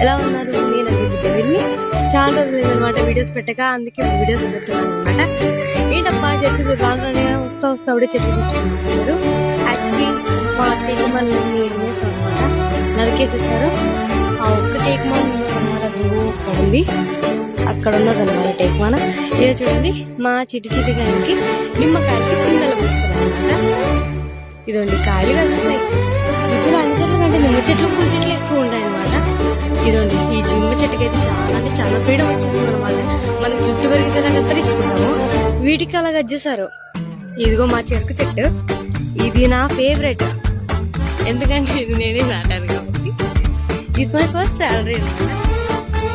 ఎలా ఉన్నారు? నేను వెళ్ళి చాలా రోజులు లేదనమాట వీడియోస్ పెట్టక, అందుకే వీడియోస్ పెడుతున్నాను అనమాట. ఏంటబ్బా చెట్టు రాగానే వస్తా అప్పుడే చెట్టు చూపిస్తున్నారు. యాక్చువల్లీ మా టేక్ మన ఏం చేస్తాం అనమాట, నరికేసేసారు. ఆ ఒక్క టేక్ మన అనమాట అక్కడ ఉంది, అక్కడ ఉన్నదన్నమాట టేక్ మన. ఇదే చూడండి మా చిటికాయలకి నిమ్మకాయలకి పిందెలు పూస్తారు అనమాట. ఇదండి కాయలు కలిసేసాయి. ఇప్పుడు అన్ని చెట్ల కంటే నిమ్మ చెట్లు పూల చెట్లు ఎక్కువ ఉంటాయి అనమాట. ఇదండి ఈ నిమ్మ చెట్టుకి అయితే చాలా అంటే చాలా ఫ్రీడమ్ వచ్చేస్తుంది అనమాట. మనకి జుట్టు పెరిగితే కత్తిరించుకుంటాము, వీటికి అలా గజ్జేశారు. ఇదిగో మా చెరుకు చెట్టు, ఇది నా ఫేవరెట్, ఎందుకంటే ఇది నేనే నాటాను కాబట్టి. ఇట్స్ మై ఫస్ట్ శాలరీ అనమాట.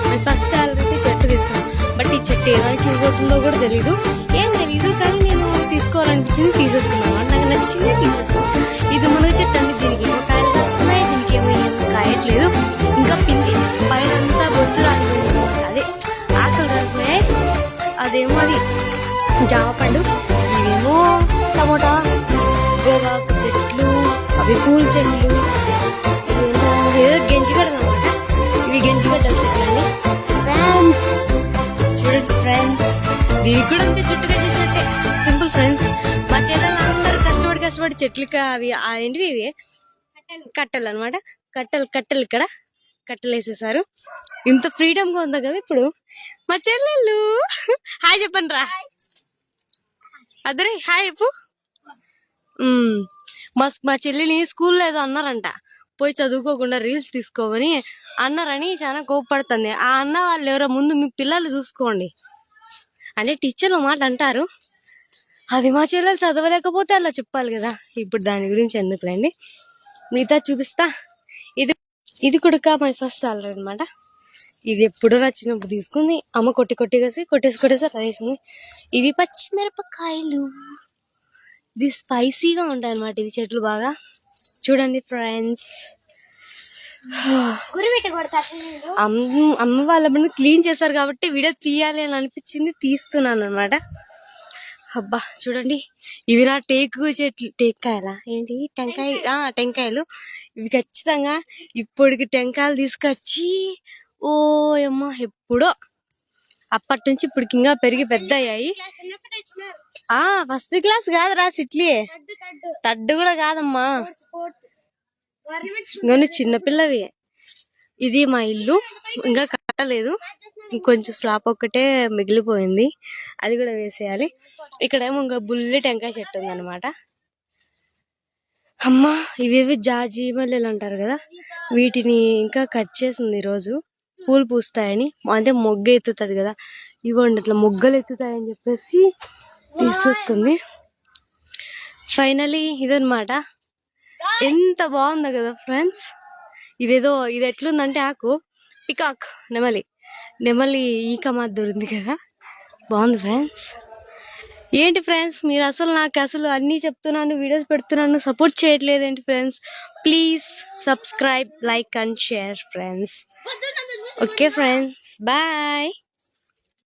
మై ఫస్ట్ శాలరీకి చెట్టు తీసుకున్నాను. బట్ ఈ చెట్టు ఏదానికి యూజ్ అవుతుందో కూడా తెలీదు, ఏం తెలీదు, కానీ నేను తీసుకోవాలనిపించింది తీసేసుకున్నాను. నాకు నచ్చింది తీసేసుకున్నాను. ఇది మునగ చెట్టు అండి, దీనికి ఏమో కాయలు వస్తున్నాయి, దీనికి ఏమో కాయట్లేదు. ఇంకా పిండి పైన అంతా బొచ్చు రాలిపోయింది, అదే ఆకులు రాలిపోయాయి. అదేమో అది జామ పండు, ఇవేమో టమోటా, గోగాకు చెట్లు, అవి పూల చెట్లు, ఏదో గెంజిగడ్డలు అనమాట. ఇవి గెంజిగడ్డల చెట్లు అండి ఫ్రెండ్స్. చూడండి ఫ్రెండ్స్, దీనికి కూడా అంతే జుట్టుగా చేసినట్టే, సింపుల్ ఫ్రెండ్స్. మా చెల్లెలు అందరూ కష్టపడి చెట్లకి అవి ఏంటివి ఇవి కట్టెలు అనమాట. కట్టెలు ఇక్కడ కట్టెలు వేసేసారు. ఇంత ఫ్రీడమ్ గా ఉందా కదా ఇప్పుడు. మా చెల్లెళ్ళు హాయ్ చెప్పండి రా, అదరే హాయ్ చెప్పు. మా చెల్లిని స్కూల్లో ఏదో అన్నారంట, పోయి చదువుకోకుండా రీల్స్ తీసుకోమని అన్నారని చాలా కోప్పడుతుంది. ఆ అన్న వాళ్ళు ఎవరో ముందు మీ పిల్లలు చూసుకోండి అంటే టీచర్లు మాట అంటారు. అది మా చెల్లెలు చదవలేకపోతే అలా చెప్పాలి కదా. ఇప్పుడు దాని గురించి ఎందుకులేండి, మిగతా చూపిస్తా. ఇది కూడా మై ఫస్ట్ సాలరీ అనమాట. ఇది ఎప్పుడో నచ్చినప్పుడు తీసుకుంది అమ్మ, కొట్టేసి అట్లా వేసింది. ఇవి పచ్చిమిరపకాయలు, ఇది స్పైసీగా ఉంటాయి అనమాట. ఇవి చెట్లు బాగా చూడండి ఫ్రెండ్స్. అమ్మ వాళ్ళ ముందు క్లీన్ చేశారు కాబట్టి వీడియో తీయాలి అని అనిపించింది, తీస్తున్నాను అనమాట. అబ్బా చూడండి, ఇవి నా టేక్కాయలా ఏంటి టెంకాయలు. ఇవి ఖచ్చితంగా ఇప్పటికి టెంకాయలు తీసుకొచ్చి ఓ అమ్మ ఎప్పుడో అప్పటి నుంచి ఇప్పటికి ఇంకా పెరిగి పెద్ద అయ్యాయి. ఫస్ట్ క్లాస్ కాదురా సిట్లీ, తడ్డు కూడా కాదమ్మా, ఇంకా చిన్నపిల్లవి. ఇది మా ఇల్లు ఇంకా కట్టలేదు, ఇంకొంచెం స్లాబ్ ఒక్కటే మిగిలిపోయింది, అది కూడా వేసేయాలి. ఇక్కడేమో ఇంకా బుల్లి టెంకాయ చెట్టు ఉంది అనమాట. అమ్మా ఇవేవి జాజి మల్లెలు అంటారు కదా, వీటిని ఇంకా కట్ చేసింది ఈరోజు, పూలు పూస్తాయని, అంటే మొగ్గ ఎత్తుతుంది కదా, ఇవ్వండి ఇట్లా మొగ్గలు ఎత్తుతాయని చెప్పేసి తీసేసుకుంది. ఫైనలీ ఇదనమాట. ఎంత బాగుందో కదా ఫ్రెండ్స్. ఇది ఎట్లుందంటే ఆకు పికాక్, నెమలి ఈక మాదిరి ఉంది కదా, బాగుంది ఫ్రెండ్స్. ఏంటి ఫ్రెండ్స్ మీరు నాకు అసలు అన్నీ చెప్తున్నాను, వీడియోస్ పెడుతున్నాను, సపోర్ట్ చేయట్లేదు ఏంటి friends. Please subscribe, like and share friends. Okay friends, bye.